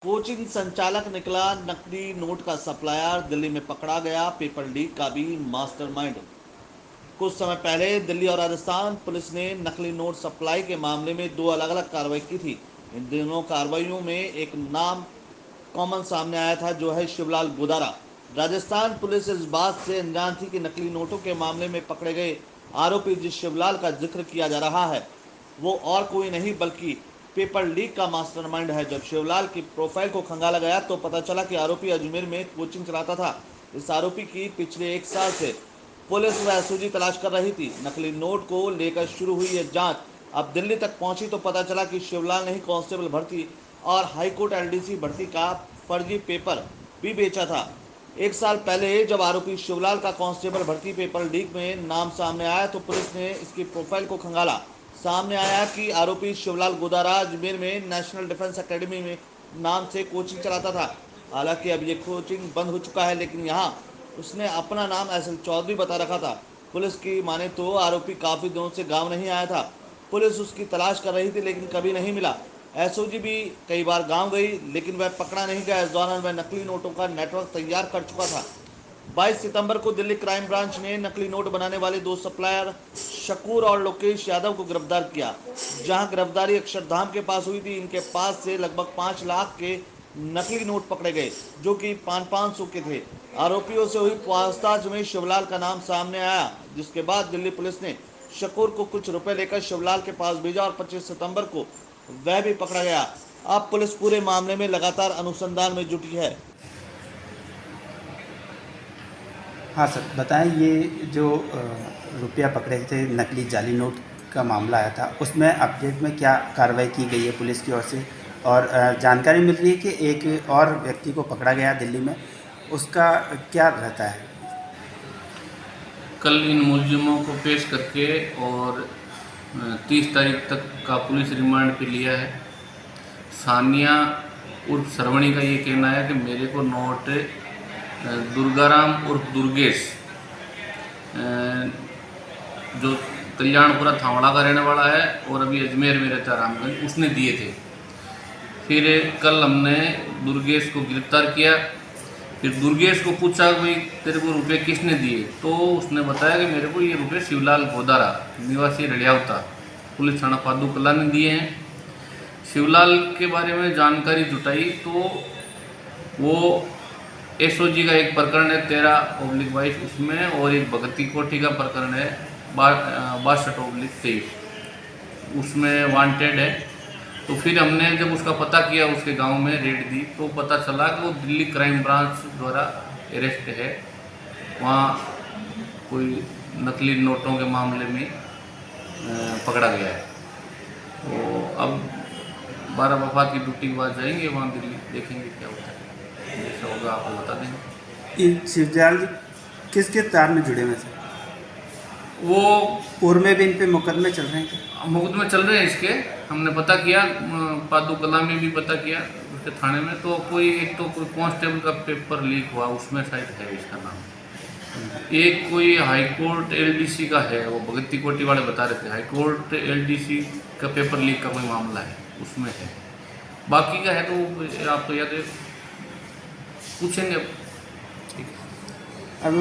Coaching संचालक निकला नकली नोट का सप्लायर, दिल्ली में पकड़ा गया पेपर लीक का भी मास्टरमाइंड। कुछ समय पहले दिल्ली और राजस्थान पुलिस ने नकली नोट सप्लाई के मामले में दो अलग अलग कार्रवाई की थी। इन दोनों कार्रवाइयों में एक नाम कॉमन सामने आया था, जो है शिवलाल गोदारा। राजस्थान पुलिस इस बात से अनजान थी कि नकली नोटों के मामले में पकड़े गए आरोपी जिस शिवलाल का जिक्र किया जा रहा है वो और कोई नहीं बल्कि पेपर लीक का मास्टरमाइंड है। जब शिवलाल की प्रोफाइल को खंगाला गया तो पता चला कि आरोपी अजमेर में कोचिंग चलाता था। इस आरोपी की पिछले एक साल से पुलिस वह सूजी तलाश कर रही थी। नकली नोट को लेकर शुरू हुई यह जांच अब दिल्ली तक पहुंची तो पता चला कि शिवलाल ने ही कांस्टेबल भर्ती और हाईकोर्ट एलडीसी भर्ती का फर्जी पेपर भी बेचा था। एक साल पहले जब आरोपी शिवलाल का कांस्टेबल भर्ती पेपर लीक में नाम सामने आया तो पुलिस ने इसकी प्रोफाइल को खंगाला। सामने आया कि आरोपी शिवलाल गोदारा अजमेर में नेशनल डिफेंस एकेडमी में नाम से कोचिंग चलाता था। हालांकि अब ये कोचिंग बंद हो चुका है, लेकिन यहाँ उसने अपना नाम एसएल चौधरी बता रखा था। पुलिस की माने तो आरोपी काफ़ी दिनों से गांव नहीं आया था। पुलिस उसकी तलाश कर रही थी लेकिन कभी नहीं मिला। एसओजी भी कई बार गांव गई लेकिन वह पकड़ा नहीं गया। इस दौरान वह नकली नोटों का नेटवर्क तैयार कर चुका था। 22 सितंबर को दिल्ली क्राइम ब्रांच ने नकली नोट बनाने वाले दो सप्लायर शकूर और लोकेश यादव को गिरफ्तार किया। जहां गिरफ्तारी अक्षरधाम के पास हुई थी। इनके पास से लगभग 5 लाख के नकली नोट पकड़े गए, जो कि 500 के थे। आरोपियों से हुई पूछताछ में शिवलाल का नाम सामने आया, जिसके बाद दिल्ली पुलिस ने शकूर को कुछ रुपए लेकर शिवलाल के पास भेजा और 25 सितंबर को वह भी पकड़ा गया। अब पुलिस पूरे मामले में लगातार अनुसंधान में जुटी है। हाँ सर, बताएं ये जो रुपया पकड़े थे, नकली जाली नोट का मामला आया था, उसमें अपडेट में क्या कार्रवाई की गई है पुलिस की ओर से? और जानकारी मिल रही है कि एक और व्यक्ति को पकड़ा गया दिल्ली में, उसका क्या रहता है? कल इन मुलजिमों को पेश करके और 30 तारीख तक का पुलिस रिमांड पे लिया है। सानिया उर्फ सरवणी का ये कहना है कि मेरे को नोट दुर्गाराम उर्फ दुर्गेश, जो कल्याणपुरा थावड़ा का रहने वाला है और अभी अजमेर में रहता है रामगंज, उसने दिए थे। फिर कल हमने दुर्गेश को गिरफ्तार किया। फिर दुर्गेश को पूछा भाई तेरे को रुपए किसने दिए, तो उसने बताया कि मेरे को ये रुपए शिवलाल गोदारा निवासी रड़ियावता पुलिस थाना पादुकला ने दिए हैं। शिवलाल के बारे में जानकारी जुटाई तो वो एसओजी का एक प्रकरण है 13/22 उसमें, और एक भगती कोठी का प्रकरण है 62/23 उसमें वांटेड है। तो फिर हमने जब उसका पता किया, उसके गांव में रेड दी, तो पता चला कि वो दिल्ली क्राइम ब्रांच द्वारा अरेस्ट है। वहाँ कोई नकली नोटों के मामले में पकड़ा गया है। तो अब 12 वफात की ड्यूटी के बाद जाएंगे वहाँ दिल्ली, देखेंगे क्या होता है, जैसा होगा आपको बता देंगे। इन शिवजाल जी किस किस तार में जुड़े हुए थे? वो पूर्व में भी इन पे मुकदमे चल रहे हैं क्या? मुकदमे चल रहे हैं इसके, हमने पता किया, पादुकला में भी पता किया उसके थाने में। तो कोई एक तो कोई कांस्टेबल का पेपर लीक हुआ, उसमें शायद है इसका नाम। एक कोई हाईकोर्ट एलडीसी का है, वो भगती कोटी वाले बता रहे थे, हाईकोर्ट एलडीसी का पेपर लीक का कोई मामला है, उसमें है। बाकी का है तो आपको याद है पूछेंगे। अब